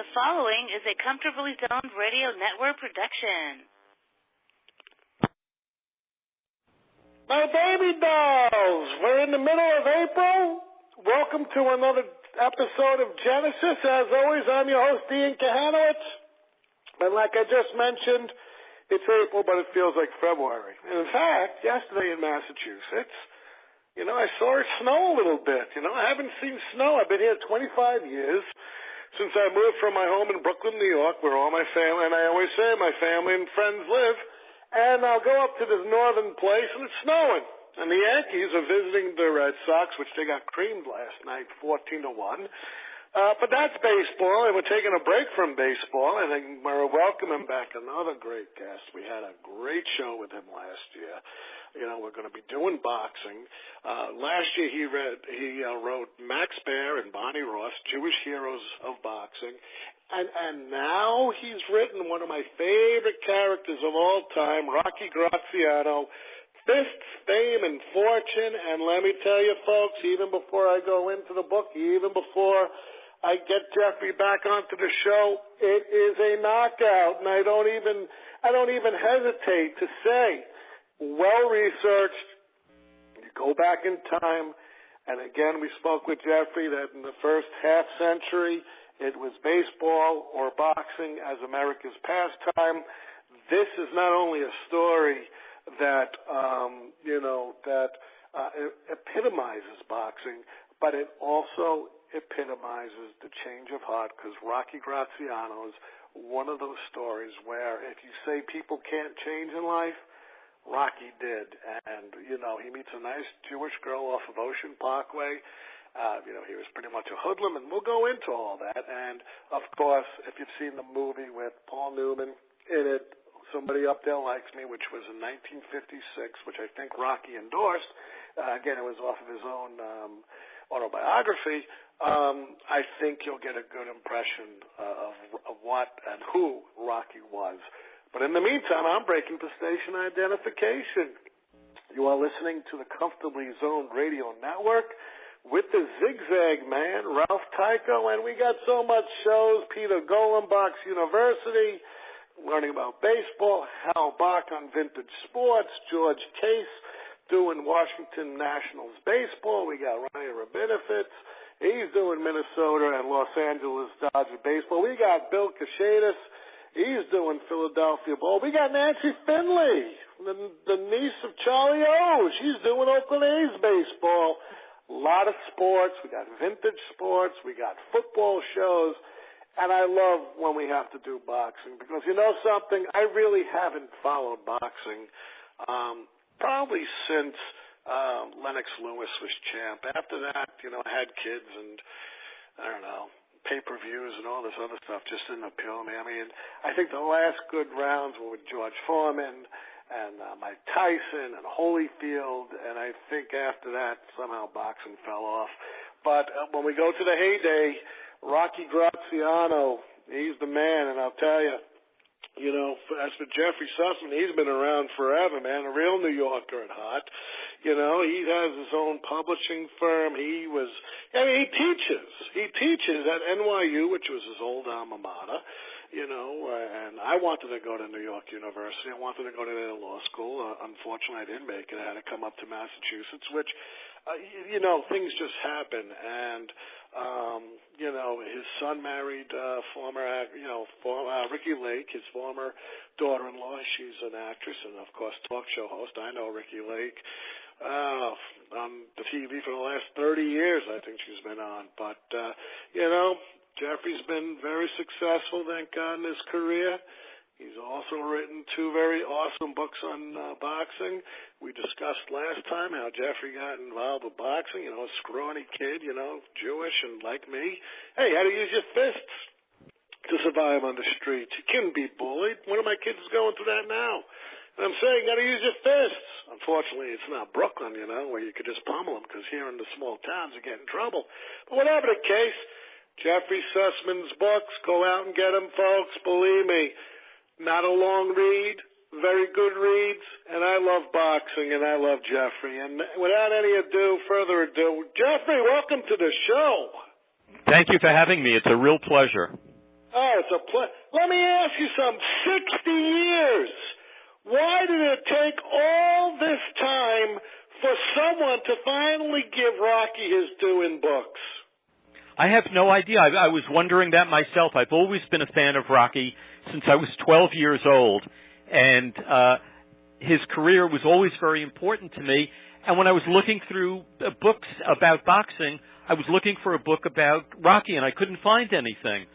The following is a Comfortably Zoned Radio Network production. My baby dolls, we're in the middle of April. Welcome to another episode of Genesis. As always, I'm your host, Ian Kahanowitz. And like I just mentioned, it's April, but it feels like February. And in fact, yesterday in Massachusetts, I saw it snow a little bit. I haven't seen snow. I've been here 25 years since I moved from my home in Brooklyn, New York, where all my family, and I always say my family and friends live. And I'll go up to this northern place, and it's snowing. And the Yankees are visiting the Red Sox, which they got creamed last night, 14-1. But that's baseball, and we're taking a break from baseball, and we're welcoming back another great guest. We had a great show with him last year. We're going to be doing boxing. Last year he wrote Max Baer and Bonnie Ross, Jewish Heroes of Boxing. And now he's written one of my favorite characters of all time, Rocky Graziano, Fists, Fame, and Fortune. And let me tell you, folks, even before I go into the book, even before I get Jeffrey back onto the show, it is a knockout. And I don't even hesitate to say, well-researched. You go back in time, and again, we spoke with Jeffrey that in the first half century, it was baseball or boxing as America's pastime. This is not only a story that epitomizes boxing, but it also epitomizes the change of heart, because Rocky Graziano is one of those stories where if you say people can't change in life, Rocky did. And, he meets a nice Jewish girl off of Ocean Parkway. He was pretty much a hoodlum, and we'll go into all that. And, of course, if you've seen the movie with Paul Newman in it, Somebody Up There Likes Me, which was in 1956, which I think Rocky endorsed. Again, it was off of his own autobiography. I think you'll get a good impression of what and who Rocky was. But in the meantime, I'm breaking for station identification. You are listening to the Comfortably Zoned Radio Network with the Zigzag Man, Ralph Tycho, and we got so much shows. Peter Golenbach's University, learning about baseball, Hal Bach on vintage sports, George Case doing Washington Nationals baseball. We got Ryan Rabinowitz. He's doing Minnesota and Los Angeles Dodger baseball. We got Bill Kashadis. He's doing Philadelphia ball. We got Nancy Finley, the niece of Charlie O. She's doing Oakland A's baseball. A lot of sports. We got vintage sports. We got football shows. And I love when we have to do boxing because, you know something, I really haven't followed boxing probably since Lennox Lewis was champ. After that, I had kids and, I don't know, pay-per-views and all this other stuff just didn't appeal to me. I mean, I think the last good rounds were with George Foreman and Mike Tyson and Holyfield, and I think after that somehow boxing fell off. But when we go to the heyday, Rocky Graziano, he's the man, and I'll tell you, as for Jeffrey Sussman, he's been around forever, man, a real New Yorker at heart. He has his own publishing firm. He teaches at NYU, which was his old alma mater, and I wanted to go to New York University. I wanted to go to their law school. Unfortunately, I didn't make it. I had to come up to Massachusetts, which, things just happen. And, his son married former Ricky Lake, his former daughter-in-law. She's an actress and, of course, talk show host. I know Ricky Lake on the TV for the last 30 years, I think she's been on. But, Jeffrey's been very successful, thank God, in his career. He's also written 2 very awesome books on boxing. We discussed last time how Jeffrey got involved with boxing, a scrawny kid, Jewish and like me. Hey, how to use your fists to survive on the streets. You can't be bullied. One of my kids is going through that now. And I'm saying, got to use your fists. Unfortunately, it's not Brooklyn, where you could just pummel them, because here in the small towns you get in trouble. But whatever the case, Jeffrey Sussman's books, go out and get them, folks. Believe me, not a long read, very good reads, and I love boxing, and I love Jeffrey. And without any further ado, Jeffrey, welcome to the show. Thank you for having me. It's a real pleasure. Oh, it's a Let me ask you something. 60 years. Why did it take all this time for someone to finally give Rocky his due in books? I have no idea. I was wondering that myself. I've always been a fan of Rocky since I was 12 years old, and his career was always very important to me. And when I was looking through books about boxing, I was looking for a book about Rocky, and I couldn't find anything.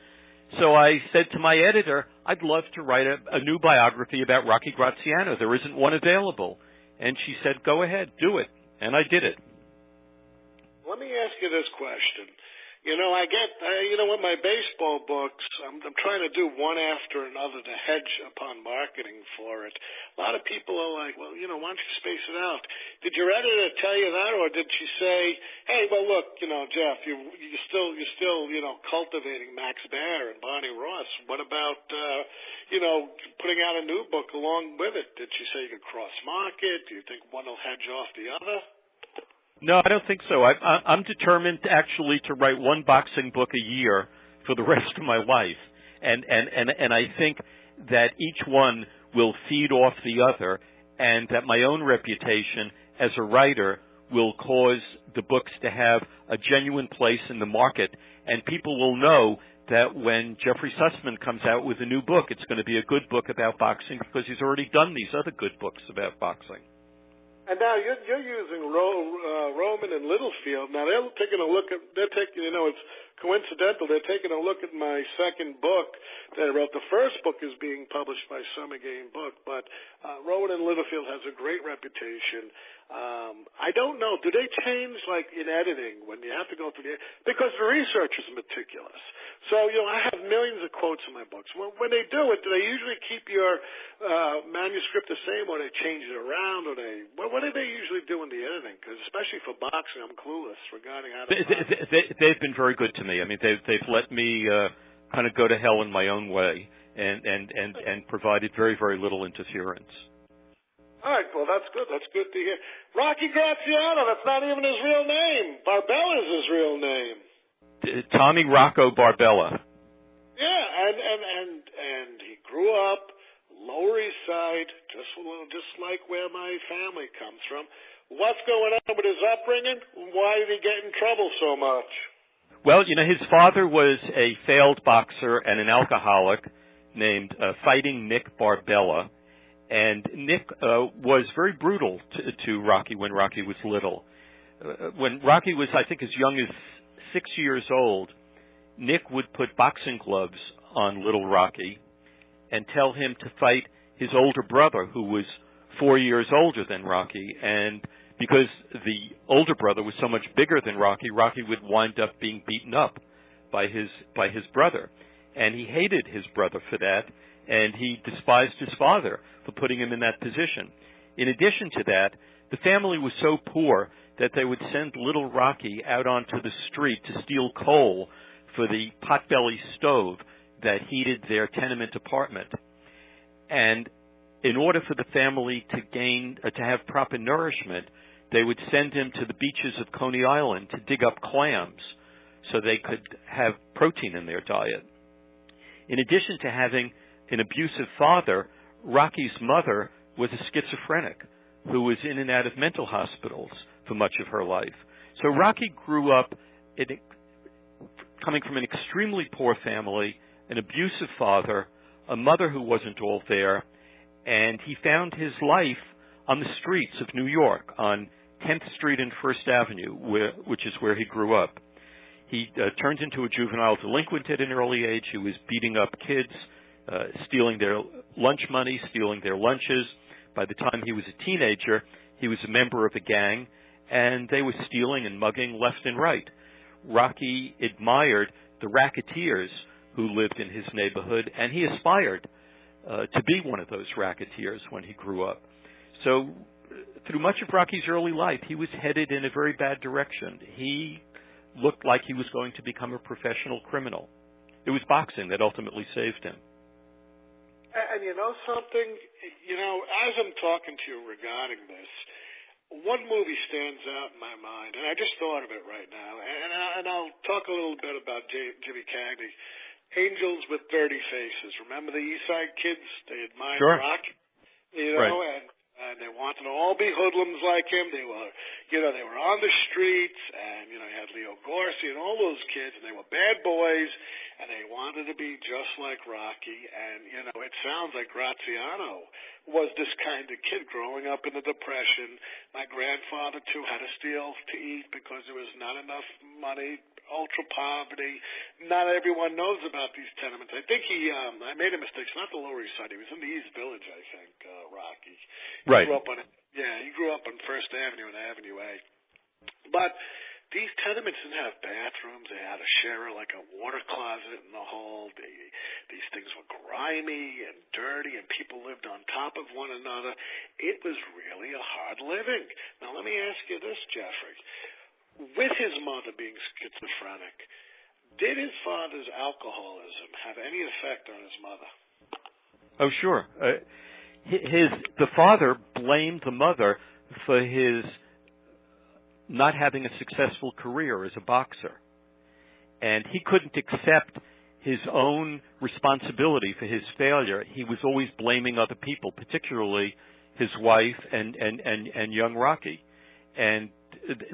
So I said to my editor, I'd love to write a new biography about Rocky Graziano. There isn't one available. And she said, go ahead, do it. And I did it. Let me ask you this question. I get, with my baseball books, I'm trying to do one after another to hedge upon marketing for it. A lot of people are like, well, why don't you space it out? Did your editor tell you that, or did she say, hey, well, look, Jeff, you're still, cultivating Max Baer and Barney Ross. What about, putting out a new book along with it? Did she say you could cross market? Do you think one will hedge off the other? No, I don't think so. I'm determined actually to write one boxing book a year for the rest of my life, and I think that each one will feed off the other, and that my own reputation as a writer will cause the books to have a genuine place in the market, and people will know that when Jeffrey Sussman comes out with a new book, it's going to be a good book about boxing because he's already done these other good books about boxing. And now you're using Roman and Littlefield. Now they're taking a look at. It's coincidental. They're taking a look at my second book that I wrote. The first book is being published by Summer Game Book, but Roman and Littlefield has a great reputation. I don't know. Do they change like in editing when you have to go through because the research is meticulous. So I have millions of quotes in my books. When they do it, do they usually keep your manuscript the same, or they change it around, or what do they usually do in the editing? Because especially for boxing, I'm clueless regarding how to. They've been very good to me. I mean, they've let me kind of go to hell in my own way, and provided very, very little interference. All right, well, that's good. That's good to hear. Rocky Graziano, that's not even his real name. Barbella's his real name. Tommy Rocco Barbella. Yeah, and he grew up Lower East Side, just like where my family comes from. What's going on with his upbringing? Why did he get in trouble so much? Well, his father was a failed boxer and an alcoholic named Fighting Nick Barbella. And Nick was very brutal to Rocky when Rocky was little. When Rocky was, I think, as young as 6 years old, Nick would put boxing gloves on little Rocky and tell him to fight his older brother, who was 4 years older than Rocky. And because the older brother was so much bigger than Rocky, Rocky would wind up being beaten up by his brother. And he hated his brother for that, and he despised his father for putting him in that position. In addition to that, the family was so poor that they would send little Rocky out onto the street to steal coal for the potbelly stove that heated their tenement apartment. And in order for the family to have proper nourishment, they would send him to the beaches of Coney Island to dig up clams so they could have protein in their diet. In addition to having an abusive father, Rocky's mother was a schizophrenic who was in and out of mental hospitals for much of her life. So Rocky grew up coming from an extremely poor family, an abusive father, a mother who wasn't all there, and he found his life on the streets of New York, on 10th Street and First Avenue, which is where he grew up. He turned into a juvenile delinquent at an early age. He was beating up kids, stealing their lunch money, stealing their lunches. By the time he was a teenager, he was a member of a gang, and they were stealing and mugging left and right. Rocky admired the racketeers who lived in his neighborhood, and he aspired to be one of those racketeers when he grew up. So through much of Rocky's early life, he was headed in a very bad direction. He looked like he was going to become a professional criminal. It was boxing that ultimately saved him. And you know something? As I'm talking to you regarding this, one movie stands out in my mind, and I just thought of it right now, and I'll talk a little bit about Jimmy Cagney. angels with dirty faces. Remember the East Side Kids? They admired Sure. Rocky, Right. and they wanted to all be hoodlums like him. They were, they were on the streets, and, you had Leo Gorsi and all those kids, and they were bad boys, and they wanted to be just like Rocky. And, it sounds like Graziano was this kind of kid growing up in the Depression. My grandfather, too, had to steal to eat because there was not enough money, ultra poverty. Not everyone knows about these tenements. I think I made a mistake. It's not the Lower East Side. He was in the East Village, I think, Rocky. Right. He grew up on First Avenue and Avenue A. But these tenements didn't have bathrooms. They had a like a water closet in the hall. These things were grimy and dirty, and people lived on top of one another. It was really a hard living. Now, let me ask you this, Jeffrey. With his mother being schizophrenic, did his father's alcoholism have any effect on his mother? Oh, sure. The father blamed the mother for his not having a successful career as a boxer. And he couldn't accept his own responsibility for his failure. He was always blaming other people, particularly his wife and young Rocky. And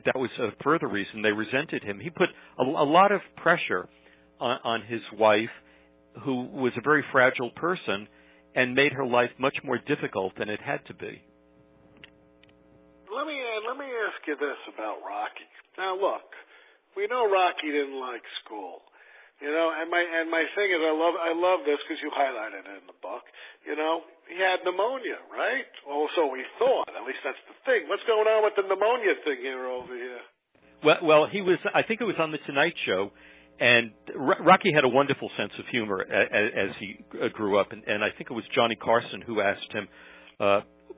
that was a further reason they resented him. He put a lot of pressure on his wife, who was a very fragile person, and made her life much more difficult than it had to be. Let me ask you this about Rocky. Now, look, we know Rocky didn't like school, and my thing is, I love this because you highlighted it in the book. He had pneumonia, right? Or so we thought. At least that's the thing. What's going on with the pneumonia thing over here? Well, he was. I think it was on the Tonight Show. And Rocky had a wonderful sense of humor as he grew up, and I think it was Johnny Carson who asked him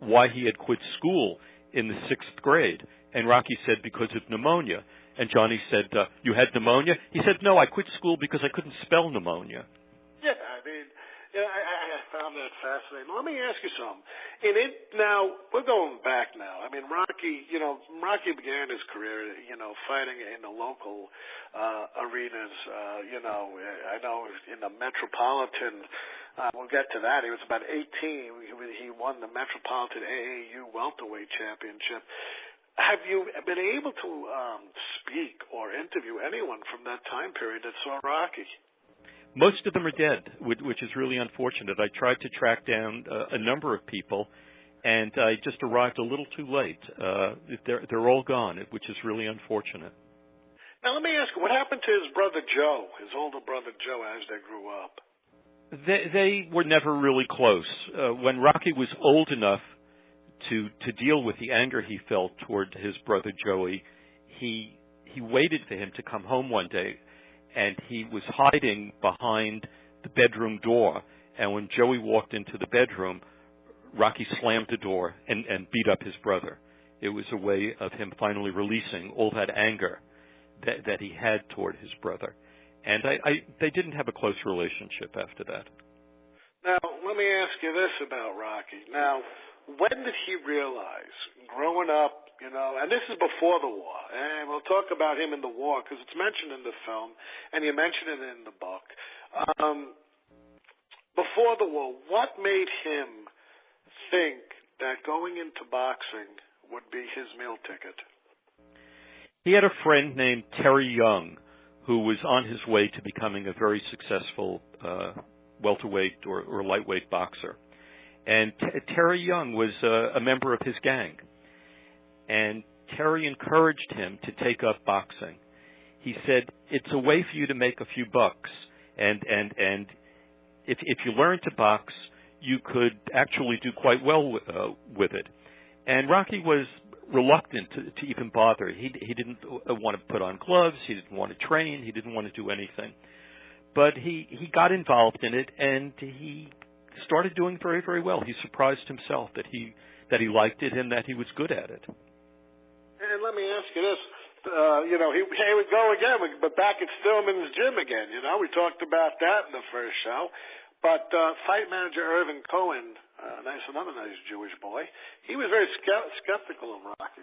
why he had quit school in the 6th grade. And Rocky said, because of pneumonia. And Johnny said, you had pneumonia? He said, no, I quit school because I couldn't spell pneumonia. Yeah, I found that fascinating. Let me ask you something. Now, we're going back now. I mean, Rocky began his career, fighting in the local arenas. I know in the Metropolitan, we'll get to that. He was about 18. He won the Metropolitan AAU welterweight championship. Have you been able to speak or interview anyone from that time period that saw Rocky? Most of them are dead, which is really unfortunate. I tried to track down a number of people, and I just arrived a little too late. They're all gone, which is really unfortunate. Now, let me ask you, what happened to his brother Joe, his older brother Joe, as they grew up? They were never really close. When Rocky was old enough to deal with the anger he felt toward his brother Joey, he waited for him to come home one day. And he was hiding behind the bedroom door. And when Joey walked into the bedroom, Rocky slammed the door and beat up his brother. It was a way of him finally releasing all that anger that he had toward his brother. And they didn't have a close relationship after that. Now, let me ask you this about Rocky. Now, when did he realize, growing up, and this is before the war, and we'll talk about him in the war because it's mentioned in the film, and you mention it in the book. Before the war, what made him think that going into boxing would be his meal ticket? He had a friend named Terry Young who was on his way to becoming a very successful welterweight or lightweight boxer. And Terry Young was a member of his gang. And Terry encouraged him to take up boxing. He said, it's a way for you to make a few bucks. And if you learn to box, you could actually do quite well with it. And Rocky was reluctant to even bother. He didn't want to put on gloves. He didn't want to train. He didn't want to do anything. But he got involved in it, and he started doing very, very well. He surprised himself that he liked it and that he was good at it. And let me ask you this. He would go again, but back at Stillman's gym again. We talked about that in the first show. But fight manager Irvin Cohen, another nice Jewish boy, he was very skeptical of Rocky.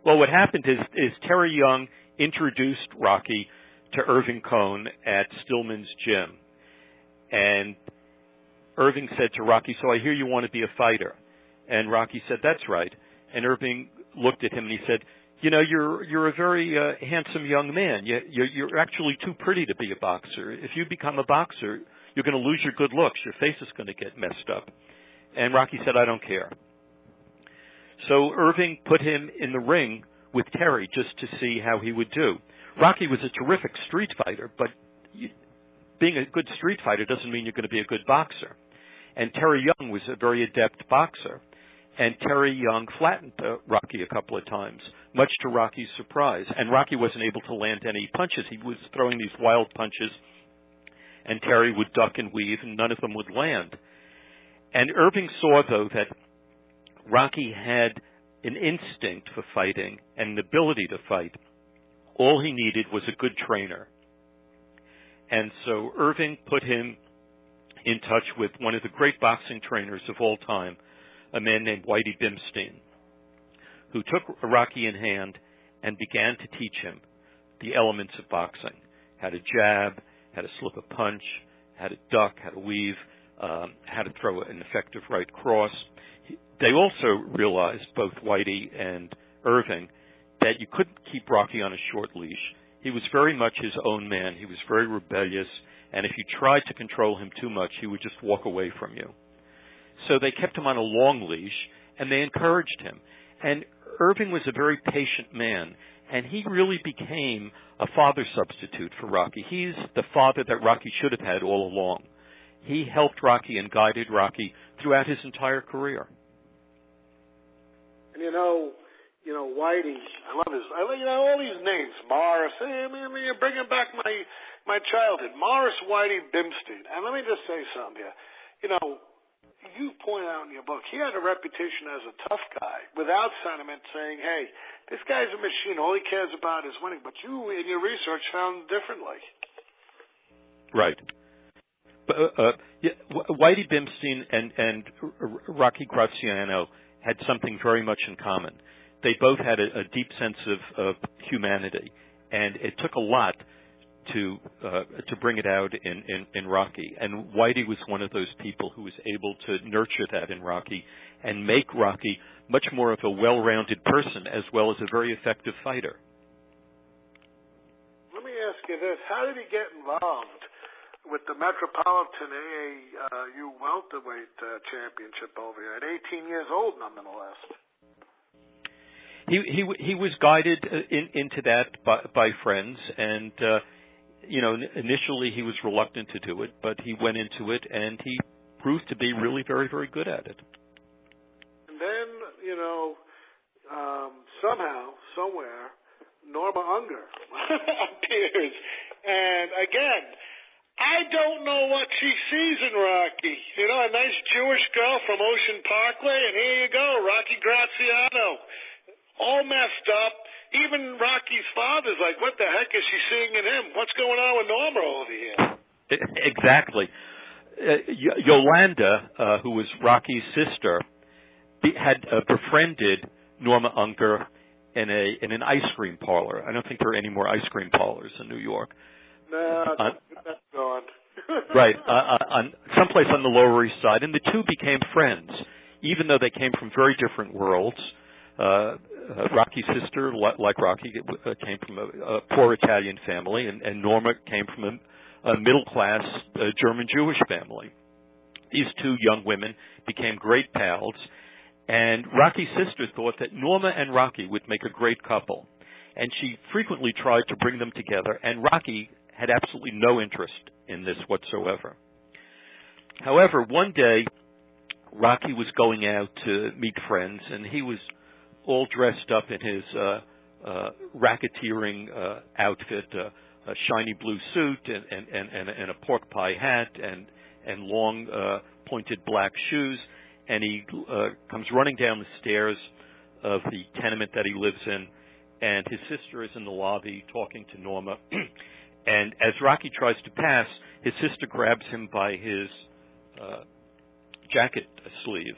Well, what happened is Terry Young introduced Rocky to Irving Cohn at Stillman's gym. And Irving said to Rocky, "So I hear you want to be a fighter." And Rocky said, "That's right." And Irving looked at him and he said, "You know, you're a very handsome young man. You're actually too pretty to be a boxer. If you become a boxer, you're going to lose your good looks. Your face is going to get messed up." And Rocky said, "I don't care." So Irving put him in the ring with Terry just to see how he would do. Rocky was a terrific street fighter, but being a good street fighter doesn't mean you're going to be a good boxer. And Terry Young was a very adept boxer. And Terry Young flattened Rocky a couple of times, much to Rocky's surprise. And Rocky wasn't able to land any punches. He was throwing these wild punches, and Terry would duck and weave, and none of them would land. And Irving saw, though, that Rocky had an instinct for fighting and an ability to fight. All he needed was a good trainer. And so Irving put him in touch with one of the great boxing trainers of all time, a man named Whitey Bimstein, who took Rocky in hand and began to teach him the elements of boxing: how to jab, how to slip a punch, how to duck, how to weave, how to throw an effective right cross. They also realized, both Whitey and Irving, that you couldn't keep Rocky on a short leash. He was very much his own man. He was very rebellious, and if you tried to control him too much, he would just walk away from you. So they kept him on a long leash, and they encouraged him. And Irving was a very patient man, and he really became a father substitute for Rocky. He's the father that Rocky should have had all along. He helped Rocky and guided Rocky throughout his entire career. And Whitey, I love all these names. Morris, you're bringing back my childhood. Morris Whitey Bimstein. And let me just say something here. You point out in your book, he had a reputation as a tough guy, without sentiment, saying, hey, this guy's a machine. All he cares about is winning. But you, in your research, found differently. Right. Whitey Bimstein and Rocky Graziano had something very much in common. They both had a deep sense of humanity, and it took a lot to bring it out in Rocky. And Whitey was one of those people who was able to nurture that in Rocky and make Rocky much more of a well-rounded person as well as a very effective fighter. Let me ask you this. How did he get involved with the Metropolitan AAU welterweight championship over here at 18 years old, nonetheless? He was guided into that by friends, and initially he was reluctant to do it, but he went into it, and he proved to be really very, very good at it. And then, somehow, somewhere, Norma Unger appears, and again, I don't know what she sees in Rocky. A nice Jewish girl from Ocean Parkway, and here you go, Rocky Graziano. All messed up. Even Rocky's father's like, what the heck is she seeing in him? What's going on with Norma over here? Exactly. Yolanda, who was Rocky's sister, had befriended Norma Unger in an ice cream parlor. I don't think there are any more ice cream parlors in New York. No, that's gone. Right, on someplace on the Lower East Side, and the two became friends, even though they came from very different worlds. Rocky's sister, like Rocky, came from a poor Italian family, and Norma came from a middle-class German Jewish family. These two young women became great pals, and Rocky's sister thought that Norma and Rocky would make a great couple, and she frequently tried to bring them together, and Rocky had absolutely no interest in this whatsoever. However, one day, Rocky was going out to meet friends, and he was all dressed up in his racketeering outfit, a shiny blue suit and a pork pie hat and long pointed black shoes. And he comes running down the stairs of the tenement that he lives in, and his sister is in the lobby talking to Norma. And as Rocky tries to pass, his sister grabs him by his jacket sleeve.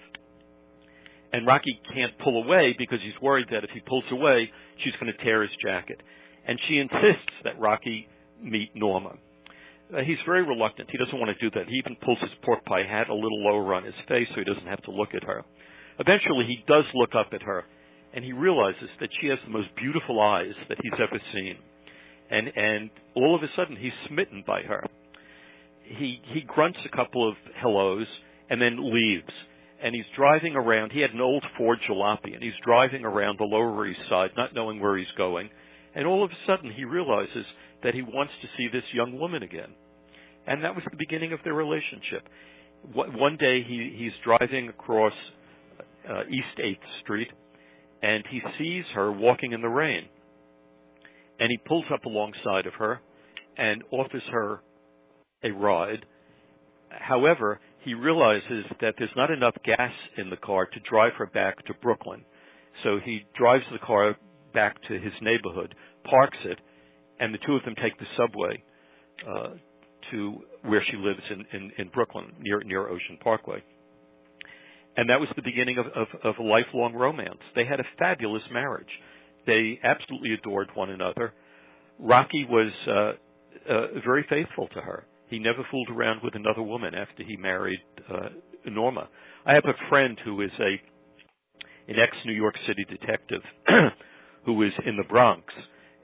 And Rocky can't pull away because he's worried that if he pulls away, she's going to tear his jacket. And she insists that Rocky meet Norma. He's very reluctant. He doesn't want to do that. He even pulls his pork pie hat a little lower on his face so he doesn't have to look at her. Eventually, he does look up at her, and he realizes that she has the most beautiful eyes that he's ever seen. And all of a sudden, he's smitten by her. He grunts a couple of hellos and then leaves. And he's driving around. He had an old Ford Jalopy, and he's driving around the Lower East Side, not knowing where he's going. And all of a sudden, he realizes that he wants to see this young woman again. And that was the beginning of their relationship. One day, he's driving across East 8th Street, and he sees her walking in the rain. And he pulls up alongside of her and offers her a ride. However, he realizes that there's not enough gas in the car to drive her back to Brooklyn. So he drives the car back to his neighborhood, parks it, and the two of them take the subway to where she lives in Brooklyn, near Ocean Parkway. And that was the beginning of a lifelong romance. They had a fabulous marriage. They absolutely adored one another. Rocky was very faithful to her. He never fooled around with another woman after he married Norma. I have a friend who is an ex-New York City detective who is in the Bronx,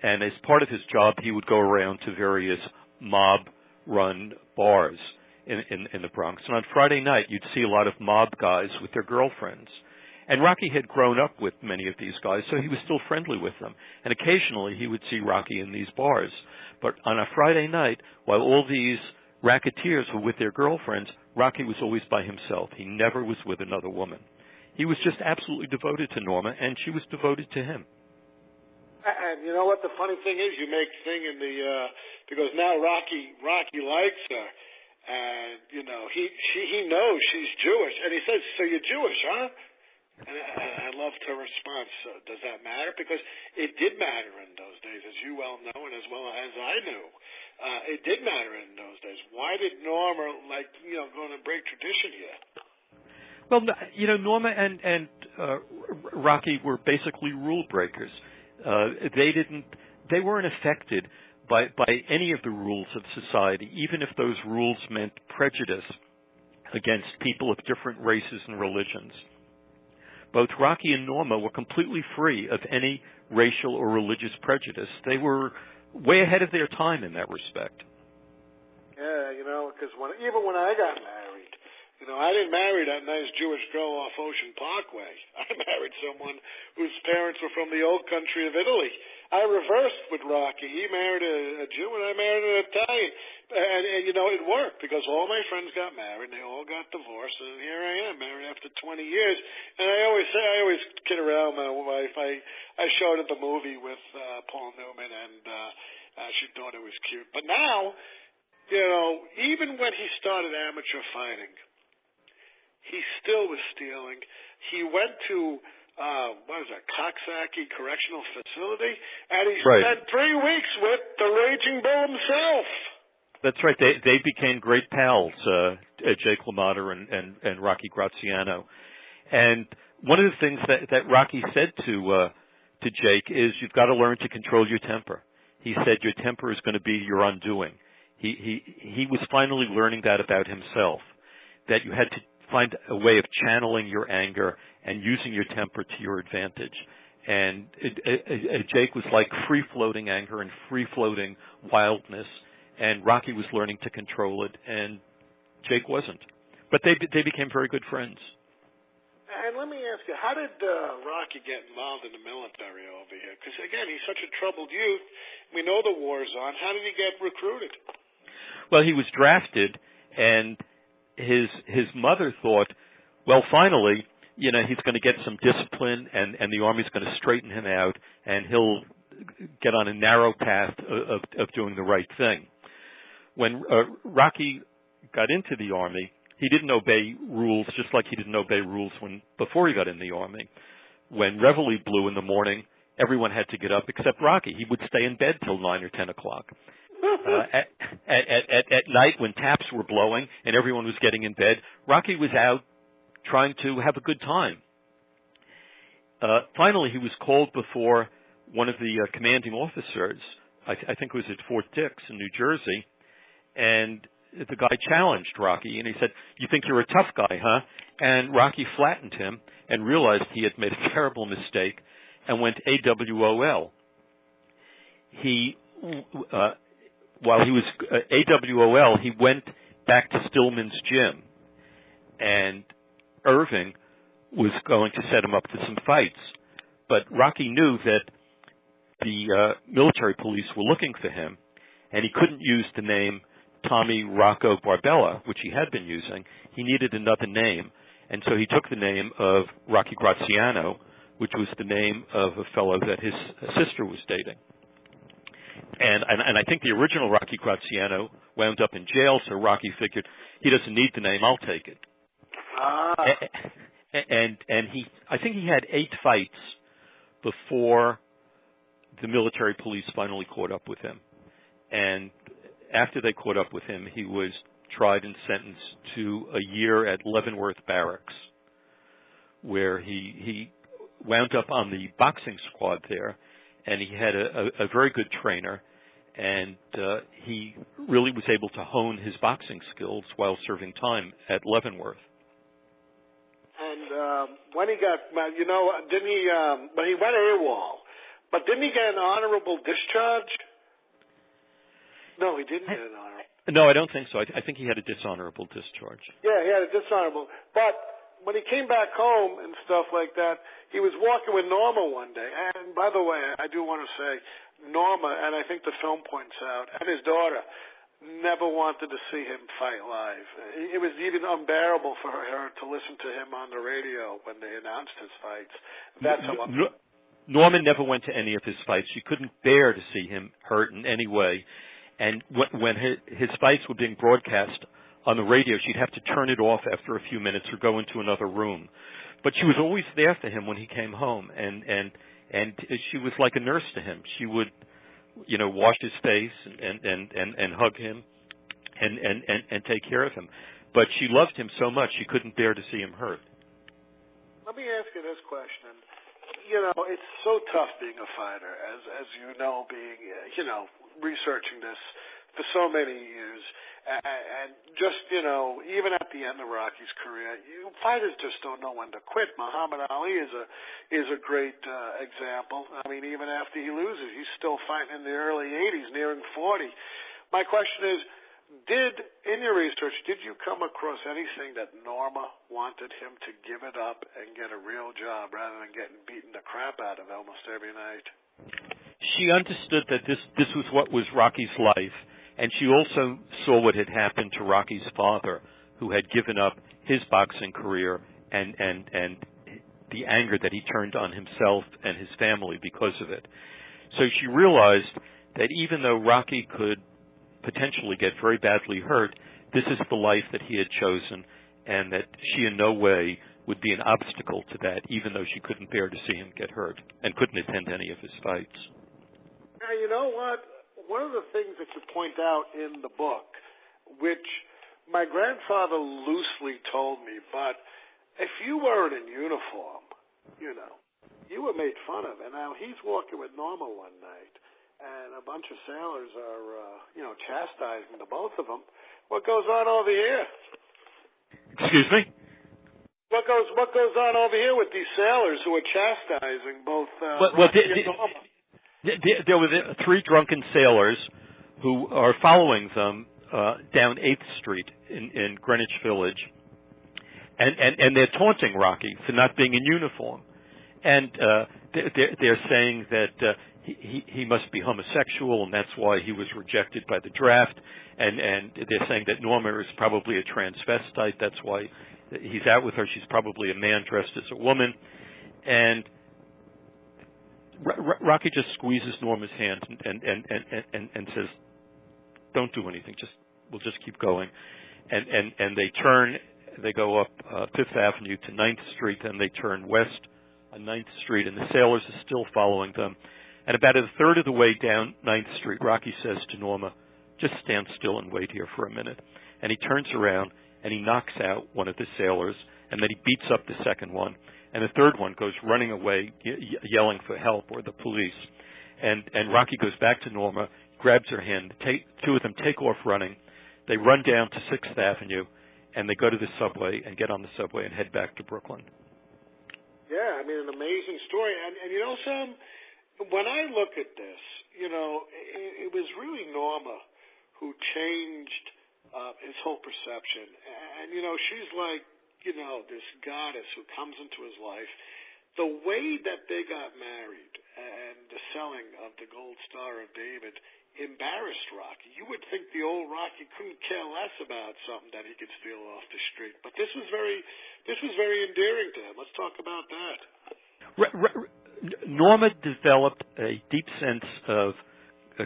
and as part of his job, he would go around to various mob-run bars in the Bronx. And on Friday night, you'd see a lot of mob guys with their girlfriends. And Rocky had grown up with many of these guys, so he was still friendly with them. And occasionally he would see Rocky in these bars. But on a Friday night, while all these racketeers were with their girlfriends, Rocky was always by himself. He never was with another woman. He was just absolutely devoted to Norma, and she was devoted to him. And you know what the funny thing is? You make thing in the because now Rocky likes her, and you know he knows she's Jewish, and he says, "So you're Jewish, huh?" And I loved her response. Does that matter? Because it did matter in those days, as you well know, and as well as I knew. It did matter in those days. Why did Norma, going to break tradition here? Well, Norma and Rocky were basically rule breakers. They weren't affected by any of the rules of society, even if those rules meant prejudice against people of different races and religions. Both Rocky and Norma were completely free of any racial or religious prejudice. They were way ahead of their time in that respect. Yeah, because even when I got married, I didn't marry that nice Jewish girl off Ocean Parkway. I married someone whose parents were from the old country of Italy. I reversed with Rocky. He married a Jew and I married an Italian. And it worked because all my friends got married and they all got divorced. And here I am, married after 20 years. And I always kid around my wife. I showed her the movie with Paul Newman and she thought it was cute. But now, even when he started amateur fighting, he still was stealing. He went to, Coxsackie Correctional Facility, and he spent 3 weeks with the Raging Bull himself. That's right. They became great pals, Jake LaMotta and Rocky Graziano. And one of the things that Rocky said to Jake is, you've got to learn to control your temper. He said your temper is going to be your undoing. He was finally learning that about himself, that you had to find a way of channeling your anger and using your temper to your advantage. And Jake was like free-floating anger and free-floating wildness, and Rocky was learning to control it, and Jake wasn't. But they became very good friends. And let me ask you, how did Rocky get involved in the military over here? Because, again, he's such a troubled youth. We know the war's on. How did he get recruited? Well, he was drafted, and his mother thought, well, finally, he's going to get some discipline, and the Army's going to straighten him out, and he'll get on a narrow path of doing the right thing. When Rocky got into the Army, he didn't obey rules, just like he didn't obey rules before he got in the Army. When Reveille blew in the morning, everyone had to get up except Rocky. He would stay in bed till 9 or 10 o'clock. At night, when taps were blowing and everyone was getting in bed, Rocky was out trying to have a good time. Finally, he was called before one of the commanding officers I think it was at Fort Dix in New Jersey, and the guy challenged Rocky, and he said, "You think you're a tough guy, huh?" And Rocky flattened him and realized he had made a terrible mistake and went AWOL. While he was AWOL, he went back to Stillman's gym, and Irving was going to set him up for some fights. But Rocky knew that the military police were looking for him, and he couldn't use the name Tommy Rocco Barbella, which he had been using. He needed another name, and so he took the name of Rocky Graziano, which was the name of a fellow that his sister was dating. And I think the original Rocky Graziano wound up in jail, so Rocky figured he doesn't need the name, I'll take it. And I think he had 8 fights before the military police finally caught up with him. And after they caught up with him, he was tried and sentenced to a year at Leavenworth Barracks, where he wound up on the boxing squad there, and he had a very good trainer, and he really was able to hone his boxing skills while serving time at Leavenworth. And when he got, didn't he, when he went AWOL, but didn't he get an honorable discharge? No, he didn't get an honorable. No, I don't think so. I think he had a dishonorable discharge. Yeah, he had a dishonorable. But when he came back home and stuff like that, he was walking with Norma one day. And by the way, I do want to say, Norma, and I think the film points out, and his daughter, never wanted to see him fight live. It was even unbearable for her to listen to him on the radio when they announced his fights. That's how Norma never went to any of his fights. She couldn't bear to see him hurt in any way. And when his fights were being broadcast on the radio, she'd have to turn it off after a few minutes or go into another room. But she was always there for him when he came home, and she was like a nurse to him. She would, wash his face and hug him and take care of him. But she loved him so much she couldn't bear to see him hurt. Let me ask you this question. It's so tough being a fighter, as you know, being, researching this for so many years. And just, even at the end of Rocky's career, fighters just don't know when to quit. Muhammad Ali is a great example. I mean, even after he loses, he's still fighting in the early 80s, nearing 40. My question is, in your research, did you come across anything that Norma wanted him to give it up and get a real job rather than getting beaten the crap out of almost every night? She understood that this was what was Rocky's life, and she also saw what had happened to Rocky's father, who had given up his boxing career and the anger that he turned on himself and his family because of it. So she realized that even though Rocky could potentially get very badly hurt, this is the life that he had chosen, and that she in no way would be an obstacle to that, even though she couldn't bear to see him get hurt and couldn't attend any of his fights. Now, you know what? One of the things that you point out in the book, which my grandfather loosely told me, but if you weren't in uniform, you were made fun of. And now he's walking with Norma one night, and a bunch of sailors are, chastising the both of them. What goes on over here? Excuse me? What goes on over here with these sailors who are chastising both Rocky and Norma? There were 3 drunken sailors who are following them down 8th Street in Greenwich Village, and they're taunting Rocky for not being in uniform. And they're saying that he must be homosexual, and that's why he was rejected by the draft. And they're saying that Norma is probably a transvestite. That's why he's out with her. She's probably a man dressed as a woman. And Rocky just squeezes Norma's hand and says, "Don't do anything. We'll just keep going." And they go up 5th Avenue to 9th Street, and they turn west on 9th Street, and the sailors are still following them. And about a third of the way down 9th Street, Rocky says to Norma, "Just stand still and wait here for a minute." And he turns around and he knocks out one of the sailors, and then he beats up the second one. And the third one goes running away, yelling for help or the police. And Rocky goes back to Norma, grabs her hand. Two of them take off running. They run down to 6th Avenue, and they go to the subway and get on the subway and head back to Brooklyn. Yeah, I mean, an amazing story. And you know, Sam, when I look at this, you know, it was really Norma who changed his whole perception. And, you know, she's like, you know, this goddess who comes into his life. The way that they got married and the selling of the Gold Star of David embarrassed Rocky. You would think the old Rocky couldn't care less about something that he could steal off the street. But this was very endearing to him. Let's talk about that. Norma developed a deep sense of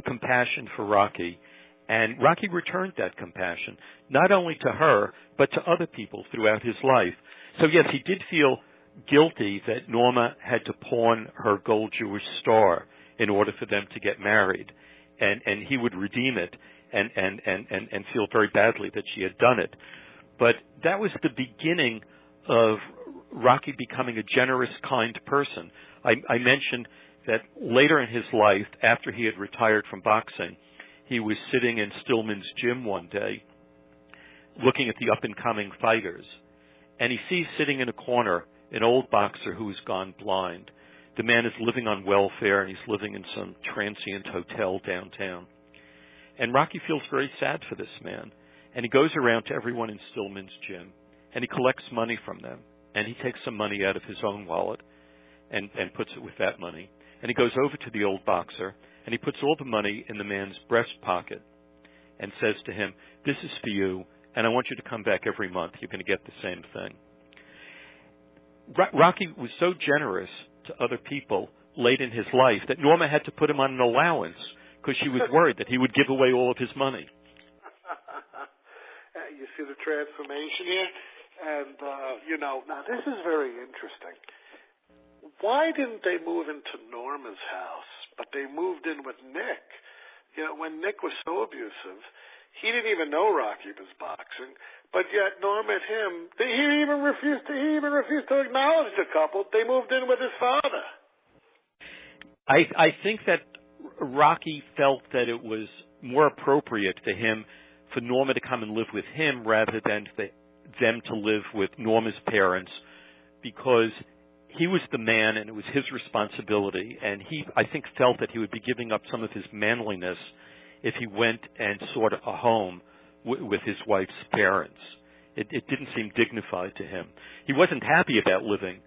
compassion for Rocky, and Rocky returned that compassion, not only to her, but to other people throughout his life. So yes, he did feel guilty that Norma had to pawn her gold Jewish star in order for them to get married. And he would redeem it and feel very badly that she had done it. But that was the beginning of Rocky becoming a generous, kind person. I mentioned that later in his life, after he had retired from boxing, he was sitting in Stillman's gym one day looking at the up-and-coming fighters. And he sees sitting in a corner an old boxer who has gone blind. The man is living on welfare, and he's living in some transient hotel downtown. And Rocky feels very sad for this man. And he goes around to everyone in Stillman's gym, and he collects money from them. And he takes some money out of his own wallet and puts it with that money. And he goes over to the old boxer, and he puts all the money in the man's breast pocket and says to him, "This is for you, and I want you to come back every month. You're going to get the same thing." Rocky was so generous to other people late in his life that Norma had to put him on an allowance because she was worried that he would give away all of his money. You see the transformation here? And, you know, now this is very interesting. Why didn't they move into Norma's house, but they moved in with Nick? You know, when Nick was so abusive, he didn't even know Rocky was boxing, but yet Norma and him, he even refused to acknowledge the couple. They moved in with his father. I think that Rocky felt that it was more appropriate for him, for Norma to come and live with him rather than for them to live with Norma's parents, because he was the man and it was his responsibility, and he, I think, felt that he would be giving up some of his manliness if he went and sought a home with his wife's parents. It didn't seem dignified to him. He wasn't happy about living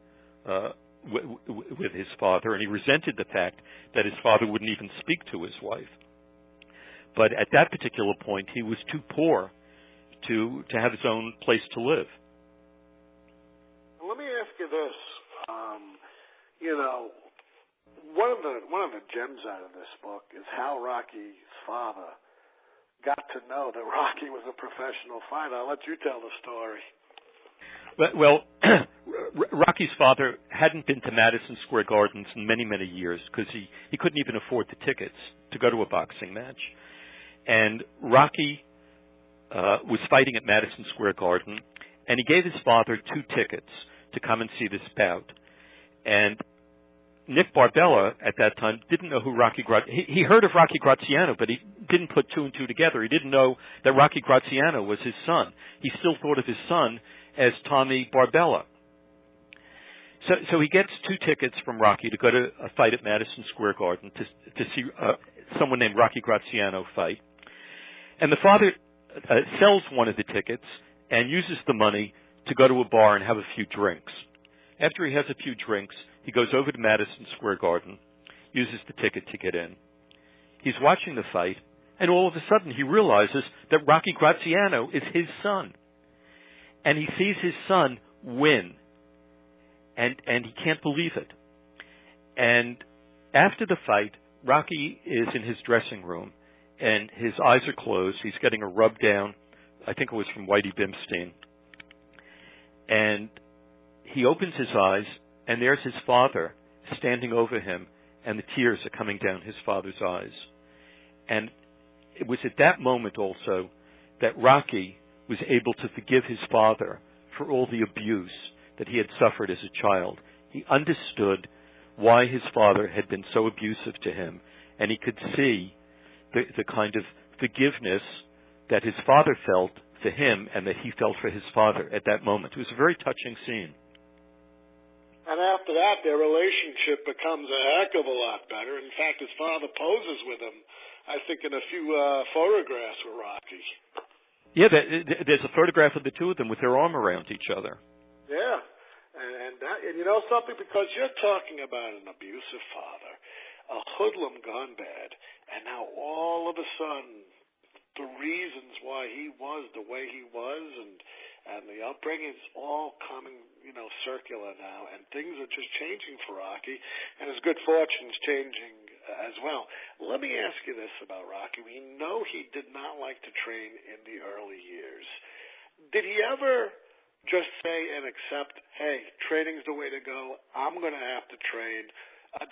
with his father, and he resented the fact that his father wouldn't even speak to his wife. But at that particular point, he was too poor to have his own place to live. Let me ask you this. You know, one of the gems out of this book is how Rocky's father got to know that Rocky was a professional fighter. I'll let you tell the story. Well, Rocky's father hadn't been to Madison Square Gardens in many, many years because he couldn't even afford the tickets to go to a boxing match. And Rocky was fighting at Madison Square Garden, and he gave his father 2 tickets to come and see this bout. And Nick Barbella, at that time, didn't know who Rocky Graziano. He heard of Rocky Graziano, but he didn't put 2 and 2 together. He didn't know that Rocky Graziano was his son. He still thought of his son as Tommy Barbella. So he gets 2 tickets from Rocky to go to a fight at Madison Square Garden to see someone named Rocky Graziano fight. And the father sells one of the tickets and uses the money to go to a bar and have a few drinks. After he has a few drinks, he goes over to Madison Square Garden, uses the ticket to get in. He's watching the fight, and all of a sudden he realizes that Rocky Graziano is his son. And he sees his son win, and he can't believe it. And after the fight, Rocky is in his dressing room, and his eyes are closed. He's getting a rub down. I think it was from Whitey Bimstein. And he opens his eyes, and there's his father standing over him, and the tears are coming down his father's eyes. And it was at that moment also that Rocky was able to forgive his father for all the abuse that he had suffered as a child. He understood why his father had been so abusive to him, and he could see the kind of forgiveness that his father felt for him and that he felt for his father at that moment. It was a very touching scene. And after that, their relationship becomes a heck of a lot better. In fact, his father poses with him, I think, in a few photographs with Rocky. Yeah, there's a photograph of the two of them with their arm around each other. Yeah. And you know something? Because you're talking about an abusive father, a hoodlum gone bad, and now all of a sudden, the reasons why he was the way he was and the upbringing is all coming, circular now, and things are just changing for Rocky, and his good fortune's changing as well. Let me ask you this about Rocky. We know he did not like to train in the early years. Did he ever just say and accept, hey, training's the way to go, I'm going to have to train?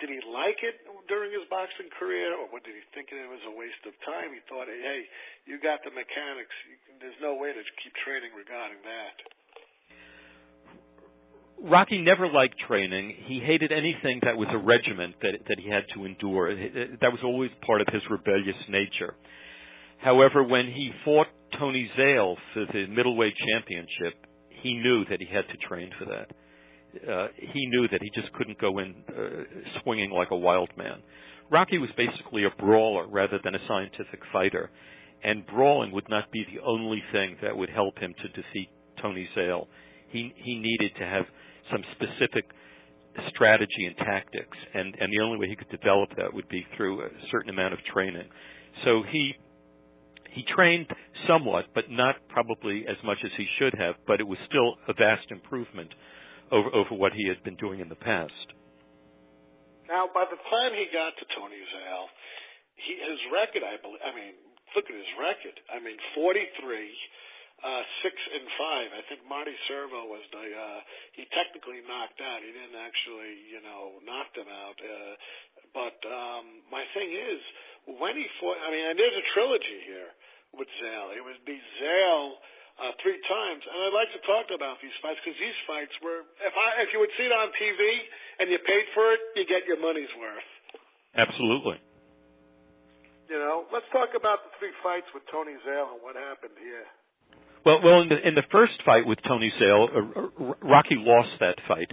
Did he like it during his boxing career, or did he think it was a waste of time? He thought, hey, you got the mechanics. There's no way to keep training regarding that. Rocky never liked training. He hated anything that was a regiment that he had to endure. That was always part of his rebellious nature. However, when he fought Tony Zale for the middleweight championship, he knew that he had to train for that. He knew that he just couldn't go in swinging like a wild man. Rocky was basically a brawler rather than a scientific fighter, and brawling would not be the only thing that would help him to defeat Tony Zale. He needed to have some specific strategy and tactics, and the only way he could develop that would be through a certain amount of training. So he trained somewhat, but not probably as much as he should have, but it was still a vast improvement over what he had been doing in the past. Now, by the time he got to Tony Zale, his record, look at his record. 43, 6-5. I think Marty Servo was he technically knocked out. He didn't actually, knock him out. But my thing is, when he fought, and there's a trilogy here with Zale. It would be Zale 3 times, and I'd like to talk about these fights because these fights were, if you would see it on TV and you paid for it, you get your money's worth. Absolutely. Let's talk about the 3 fights with Tony Zale and what happened here. Well, in the first fight with Tony Zale, Rocky lost that fight,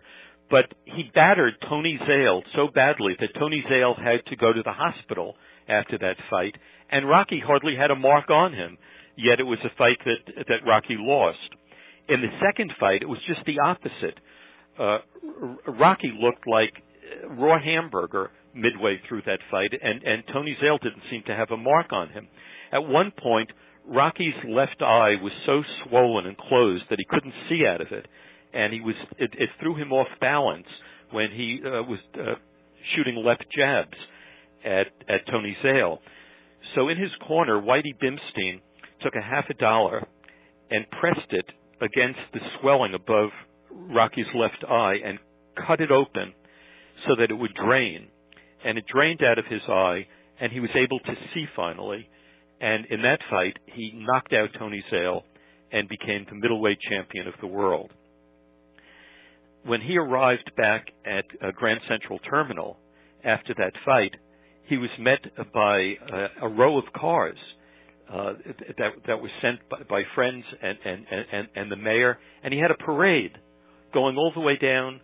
but he battered Tony Zale so badly that Tony Zale had to go to the hospital after that fight, and Rocky hardly had a mark on him. Yet it was a fight that Rocky lost. In the second fight, it was just the opposite. Rocky looked like raw hamburger midway through that fight, and Tony Zale didn't seem to have a mark on him. At one point, Rocky's left eye was so swollen and closed that he couldn't see out of it, and it threw him off balance when he was shooting left jabs at Tony Zale. So in his corner, Whitey Bimstein took $50 and pressed it against the swelling above Rocky's left eye and cut it open so that it would drain. And it drained out of his eye, and he was able to see finally. And in that fight, he knocked out Tony Zale and became the middleweight champion of the world. When he arrived back at Grand Central Terminal after that fight, he was met by a row of cars that was sent by friends and the mayor, and he had a parade going all the way down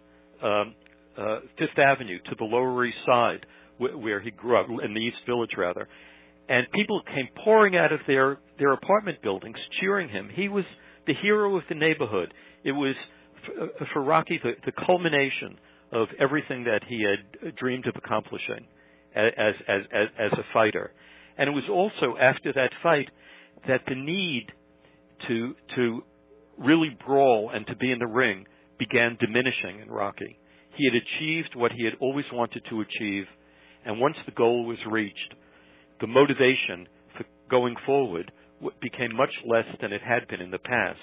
Fifth Avenue to the Lower East Side, where he grew up, in the East Village rather, and people came pouring out of their apartment buildings cheering him. He was the hero of the neighborhood. It was for Rocky the culmination of everything that he had dreamed of accomplishing as a fighter. And it was also after that fight that the need to really brawl and to be in the ring began diminishing in Rocky. He had achieved what he had always wanted to achieve, and once the goal was reached, the motivation for going forward became much less than it had been in the past.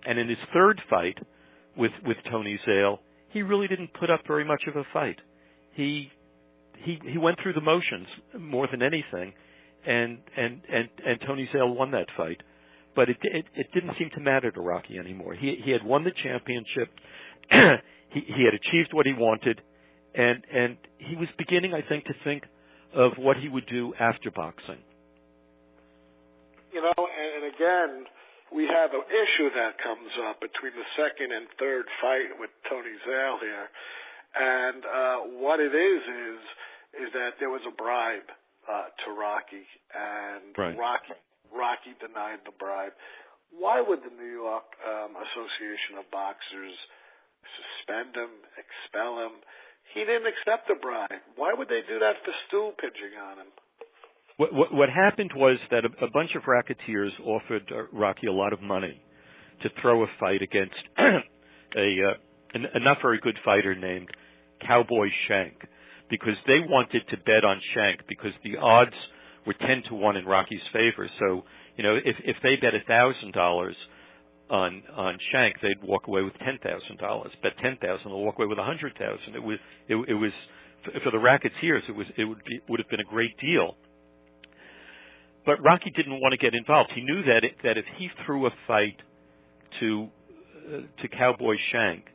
And in his third fight with Tony Zale, he really didn't put up very much of a fight. He went through the motions more than anything, and Tony Zale won that fight. But it didn't seem to matter to Rocky anymore. He had won the championship. He had achieved what he wanted, and he was beginning, I think, to think, of what he would do after boxing. You know, and again, we have an issue that comes up between the second and third fight with Tony Zale here. And what it is that there was a bribe to Rocky, and right. Rocky denied the bribe. Why would the New York Association of Boxers suspend him, expel him? He didn't accept the bribe. Why would they do that for stool pigeon on him? What happened was that a bunch of racketeers offered Rocky a lot of money to throw a fight against a not very good fighter named Cowboy Shank, because they wanted to bet on Shank because the odds were 10-1 in Rocky's favor. So, you know, if they bet $1,000 on Shank, they'd walk away with $10,000. Bet $10,000, they'll walk away with $100,000. It was for the racketeers. It would have been a great deal. But Rocky didn't want to get involved. He knew that if he threw a fight to Cowboy Shank,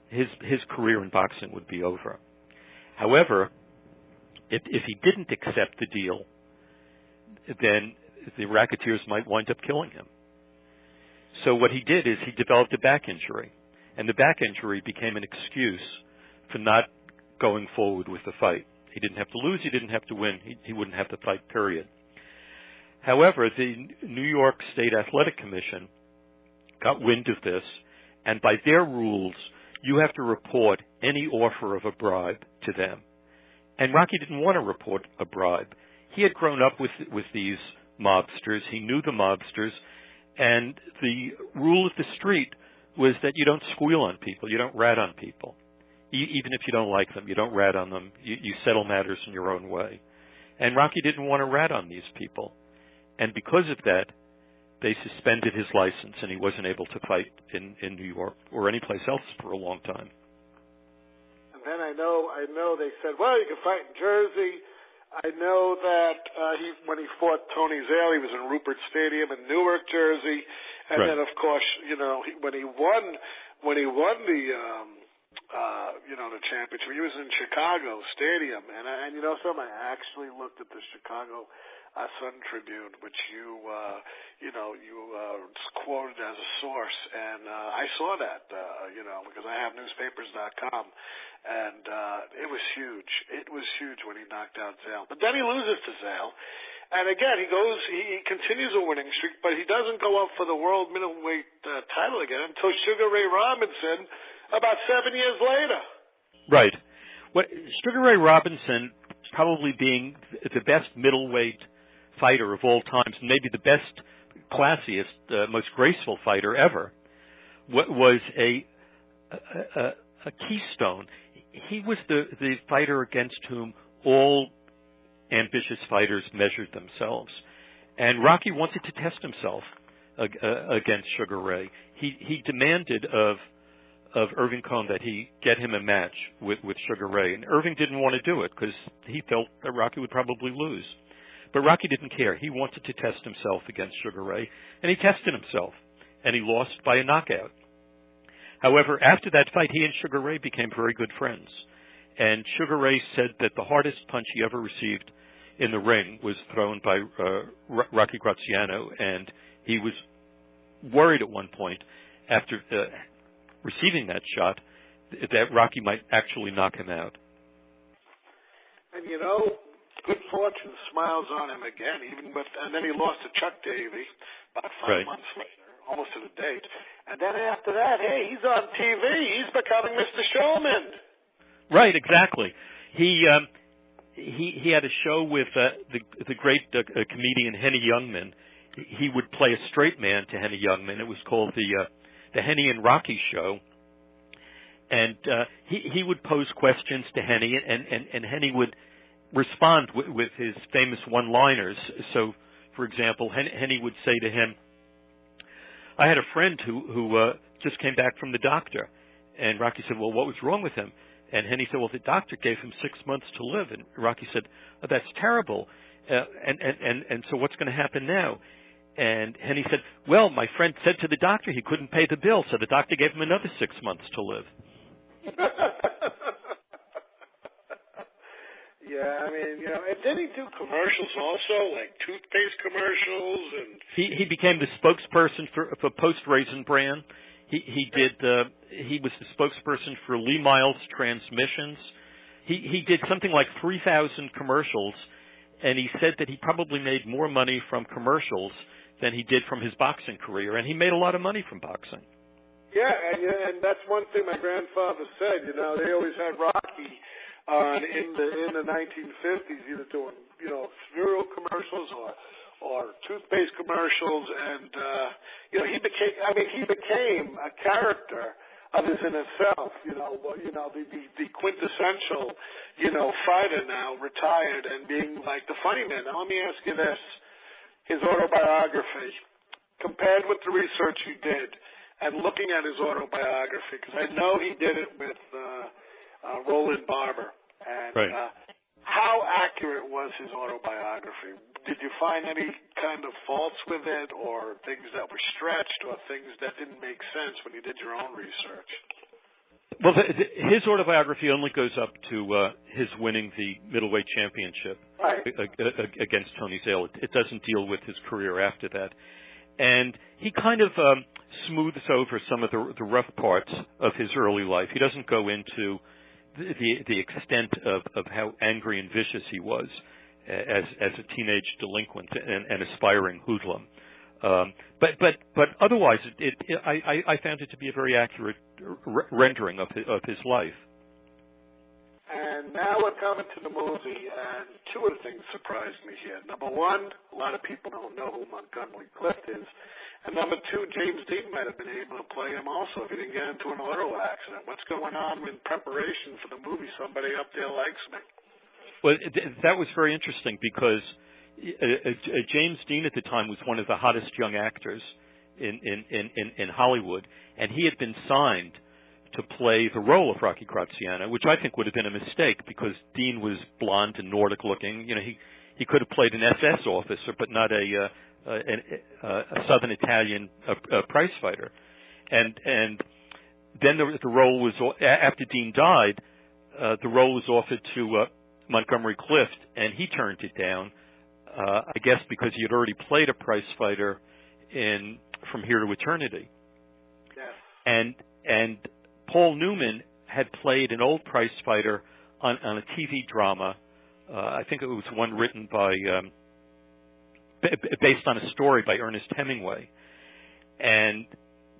his career in boxing would be over. However, if he didn't accept the deal, then the racketeers might wind up killing him. So what he did is he developed a back injury, and the back injury became an excuse for not going forward with the fight. He didn't have to lose, he didn't have to win, he wouldn't have to fight, period. However, the New York State Athletic Commission got wind of this, and by their rules, you have to report any offer of a bribe to them. And Rocky didn't want to report a bribe. He had grown up with these mobsters. He knew the mobsters, and the rule of the street was that you don't squeal on people, you don't rat on people. Even if you don't like them, you don't rat on them. You settle matters in your own way. And Rocky didn't want to rat on these people. And because of that, they suspended his license, and he wasn't able to fight in New York or anyplace else for a long time. And then I know they said, well, you can fight in Jersey. I know that when he fought Tony Zale, he was in Rupert Stadium in Newark, Jersey. And right. then, of course, you know, when he won the the championship, he was in Chicago Stadium. And you know something, I actually looked at the Chicago Sun Tribune, which you quoted as a source, and I saw that, because I have newspapers.com, and it was huge. It was huge when he knocked out Zale. But then he loses to Zale, and again, he continues a winning streak, but he doesn't go up for the world middleweight title again until Sugar Ray Robinson about 7 years later. Right. Sugar Ray Robinson, probably being the best middleweight fighter of all times, maybe the best, classiest, most graceful fighter ever, was a keystone. He was the fighter against whom all ambitious fighters measured themselves. And Rocky wanted to test himself against Sugar Ray. He demanded of Irving Cohn that he get him a match with Sugar Ray. And Irving didn't want to do it because he felt that Rocky would probably lose. But Rocky didn't care. He wanted to test himself against Sugar Ray, and he tested himself, and he lost by a knockout. However, after that fight, he and Sugar Ray became very good friends. And Sugar Ray said that the hardest punch he ever received in the ring was thrown by Rocky Graziano, and he was worried at one point after receiving that shot that Rocky might actually knock him out. And you know, good fortune smiles on him again, and then he lost to Chuck Davey about 5 months later, almost to the date. And then after that, hey, he's on TV. He's becoming Mr. Showman. Right, exactly. He had a show with the great comedian Henny Youngman. He would play a straight man to Henny Youngman. It was called the Henny and Rocky Show. And he would pose questions to Henny, and Henny would respond with his famous one-liners. So, for example, Henny would say to him, I had a friend who just came back from the doctor. And Rocky said, well, what was wrong with him? And Henny said, well, the doctor gave him 6 months to live. And Rocky said, oh, that's terrible. And so what's going to happen now? And Henny said, well, my friend said to the doctor he couldn't pay the bill, so the doctor gave him another 6 months to live. Yeah, I mean, you know, and did he do commercials also, like toothpaste commercials? And he became the spokesperson for Post Raisin Bran. He was the spokesperson for Lee Miles Transmissions. He did something like 3,000 commercials, and he said that he probably made more money from commercials than he did from his boxing career, and he made a lot of money from boxing. Yeah, and that's one thing my grandfather said. You know, they always had Rocky on in the 1950s, either doing, you know, cereal commercials or toothpaste commercials, and you know, he became a character of his in itself. You know, the quintessential, you know, fighter now, retired and being like the funny man. Now let me ask you this: his autobiography, compared with the research he did, and looking at his autobiography, because I know he did it with Roland Barber, and right. How accurate was his autobiography? Did you find any kind of faults with it, or things that were stretched, or things that didn't make sense when you did your own research? Well, his autobiography only goes up to his winning the middleweight championship against Tony Zale. It doesn't deal with his career after that. And he kind of smooths over some of the rough parts of his early life. He doesn't go into the extent of how angry and vicious he was as a teenage delinquent and aspiring hoodlum. But otherwise, I found it to be a very accurate rendering of his life. And now we're coming to the movie, and two of the things surprised me here. Number one, a lot of people don't know who Montgomery Clift is. And number two, James Dean might have been able to play him also if he didn't get into an auto accident. What's going on in preparation for the movie? Somebody up there likes me. Well, that was very interesting because James Dean at the time was one of the hottest young actors in Hollywood, and he had been signed to play the role of Rocky Graziano, which I think would have been a mistake because Dean was blonde and Nordic looking. You know, he could have played an SS officer, but not a Southern Italian prize fighter. And then the role was, after Dean died, the role was offered to Montgomery Clift, and he turned it down. I guess because he had already played a prize fighter in From Here to Eternity. Yes. And Paul Newman had played an old prize fighter on a TV drama. I think it was one written by, based on a story by Ernest Hemingway. And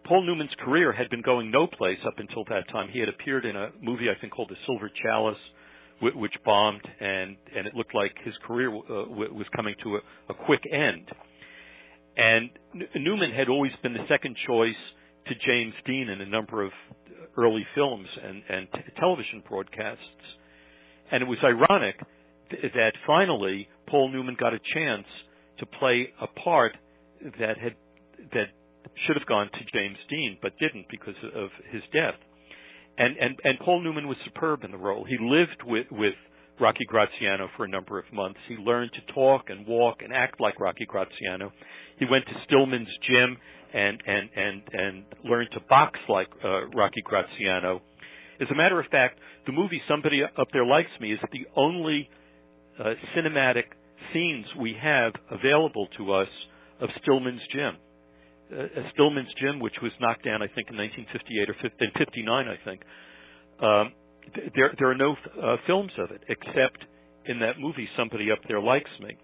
Paul Newman's career had been going no place up until that time. He had appeared in a movie, I think, called The Silver Chalice, which bombed, and it looked like his career was coming to a quick end. And Newman had always been the second choice to James Dean in a number of early films and television broadcasts. And it was ironic that finally Paul Newman got a chance to play a part that should have gone to James Dean, but didn't because of his death. And Paul Newman was superb in the role. He lived with Rocky Graziano for a number of months. He learned to talk and walk and act like Rocky Graziano. He went to Stillman's gym and learned to box like Rocky Graziano. As a matter of fact, the movie Somebody Up There Likes Me is the only cinematic scenes we have available to us of Stillman's gym. Stillman's gym, which was knocked down, I think, in 1958 or 59, I think. There are no films of it except in that movie Somebody Up There Likes Me.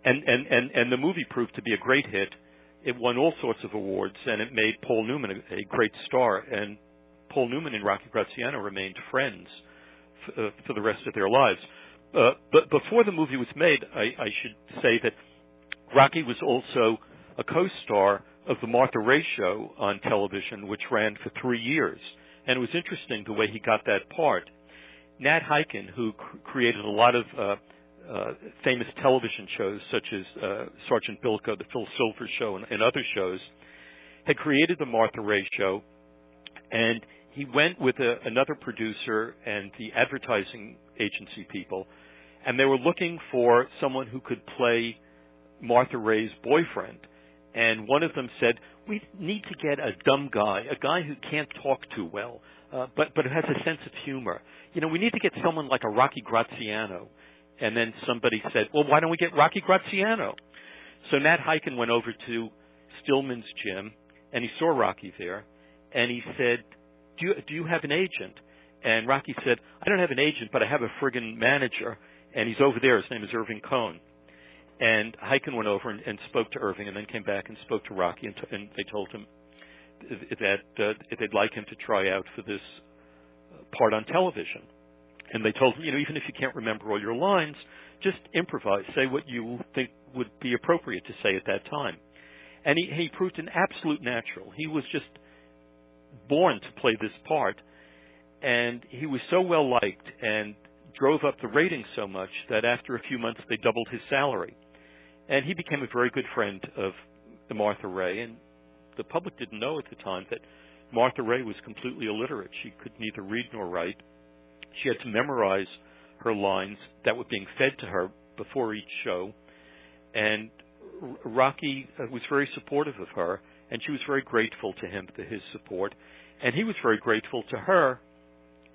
And the movie proved to be a great hit. It won all sorts of awards, and it made Paul Newman a great star. And Paul Newman and Rocky Graziano remained friends for the rest of their lives. But before the movie was made, I should say that Rocky was also a co-star of the Martha Raye Show on television, which ran for 3 years. And it was interesting the way he got that part. Nat Hiken, who created a lot of famous television shows, such as Sergeant Bilko, the Phil Silver Show, and other shows, had created the Martha Raye Show, and he went with another producer and the advertising agency people, and they were looking for someone who could play Martha Raye's boyfriend. And one of them said, we need to get a dumb guy, a guy who can't talk too well, but who has a sense of humor. We need to get someone like a Rocky Graziano. And then somebody said, well, why don't we get Rocky Graziano? So Nat Hiken went over to Stillman's gym, and he saw Rocky there, and he said, do you have an agent? And Rocky said, I don't have an agent, but I have a friggin' manager, and he's over there. His name is Irving Cohn. And Hiken went over and spoke to Irving, and then came back and spoke to Rocky, and they told him that if they'd like him to try out for this part on television. And they told him, even if you can't remember all your lines, just improvise. Say what you think would be appropriate to say at that time. And he proved an absolute natural. He was just born to play this part. And he was so well liked and drove up the ratings so much that after a few months they doubled his salary. And he became a very good friend of Martha Raye. And the public didn't know at the time that Martha Raye was completely illiterate. She could neither read nor write. She had to memorize her lines that were being fed to her before each show. And Rocky was very supportive of her, and she was very grateful to him for his support. And he was very grateful to her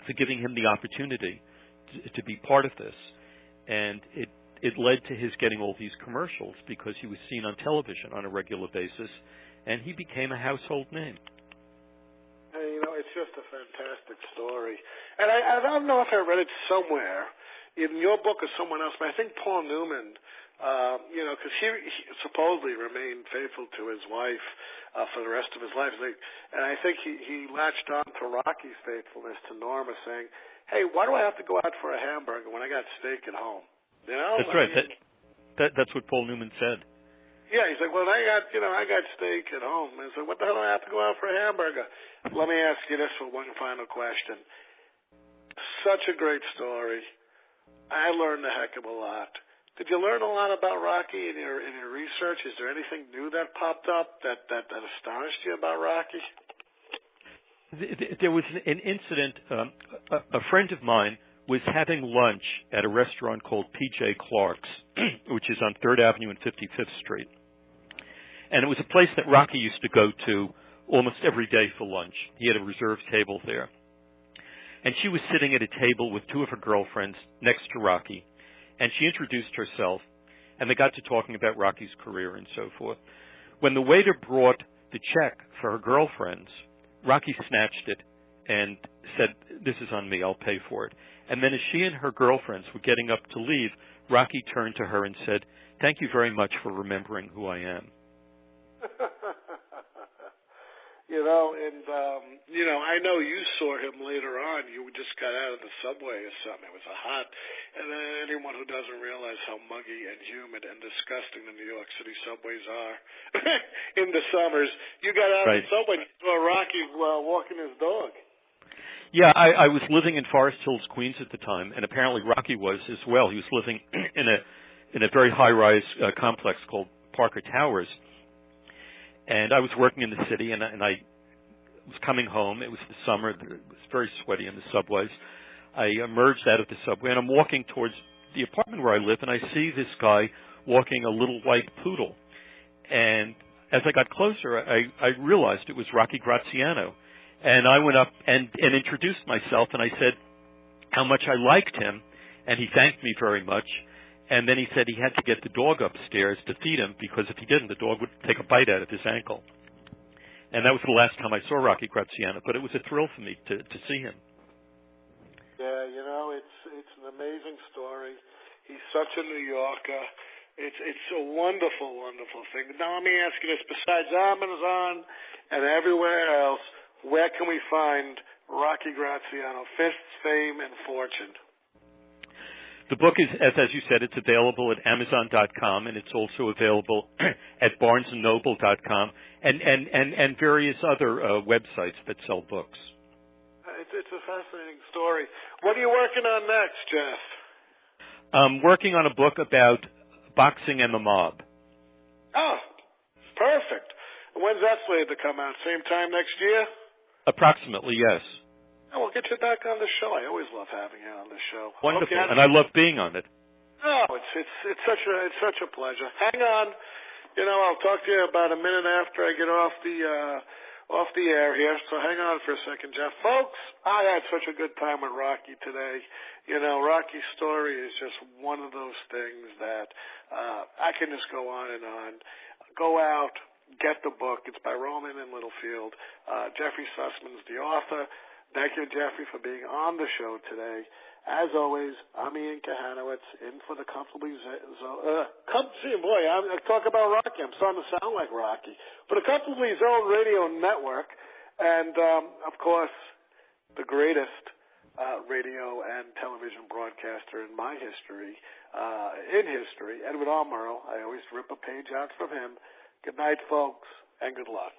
for giving him the opportunity to be part of this. And it led to his getting all these commercials because he was seen on television on a regular basis, and he became a household name. It's just a fantastic story. And I don't know if I read it somewhere, in your book or someone else, but I think Paul Newman, because he supposedly remained faithful to his wife for the rest of his life. And I think he latched on to Rocky's faithfulness to Norma, saying, hey, why do I have to go out for a hamburger when I got steak at home? That's right. That's what Paul Newman said. Yeah, he's like, well, I got steak at home. I said, what the hell do I have to go out for a hamburger? Let me ask you this for one final question. Such a great story. I learned a heck of a lot. Did you learn a lot about Rocky in your research? Is there anything new that popped up that astonished you about Rocky? There was an incident. A friend of mine was having lunch at a restaurant called P.J. Clark's, which is on 3rd Avenue and 55th Street. And it was a place that Rocky used to go to almost every day for lunch. He had a reserved table there. And she was sitting at a table with two of her girlfriends next to Rocky. And she introduced herself, and they got to talking about Rocky's career and so forth. When the waiter brought the check for her girlfriends, Rocky snatched it and said, this is on me, I'll pay for it. And then as she and her girlfriends were getting up to leave, Rocky turned to her and said, thank you very much for remembering who I am. I know you saw him later on. You just got out of the subway or something. It was hot. And anyone who doesn't realize how muggy and humid and disgusting the New York City subways are in the summers, you got out of the subway and saw Rocky walking his dog. Yeah, I was living in Forest Hills, Queens at the time, and apparently Rocky was as well. He was living in a very high-rise complex called Parker Towers. And I was working in the city, and I was coming home. It was the summer. It was very sweaty in the subways. I emerged out of the subway, and I'm walking towards the apartment where I live, and I see this guy walking a little white poodle. And as I got closer, I realized it was Rocky Graziano. And I went up and introduced myself, and I said how much I liked him, and he thanked me very much. And then he said he had to get the dog upstairs to feed him, because if he didn't, the dog would take a bite out of his ankle. And that was the last time I saw Rocky Graziano, but it was a thrill for me to see him. Yeah, it's an amazing story. He's such a New Yorker. It's a wonderful, wonderful thing. Now let me ask you this: besides Amazon and everywhere else, where can we find Rocky Graziano, Fists, Fame, and Fortune? The book is, as you said, it's available at Amazon.com, and it's also available at BarnesandNoble.com and various other websites that sell books. It's a fascinating story. What are you working on next, Jeff? I'm working on a book about boxing and the mob. Oh, perfect. When's that slated to come out? Same time next year? Approximately, yes. Oh, we'll get you back on the show. I always love having you on the show. Wonderful, and I love being on it. Oh, it's such a pleasure. Hang on. I'll talk to you about a minute after I get off the air here, so hang on for a second, Jeff. Folks, I had such a good time with Rocky today. Rocky's story is just one of those things that I can just go on and on. Go out, get the book. It's by Roman and Littlefield. Jeffrey Sussman's the author. Thank you, Jeffrey, for being on the show today. As always, I'm Ian Kahanowitz, in for the Comfortably Zoned. I talk about Rocky. I'm starting to sound like Rocky. For the Comfortably Zoned Radio Network, and, of course, the greatest radio and television broadcaster in my history, Edward R. Murrow. I always rip a page out from him. Good night, folks, and good luck.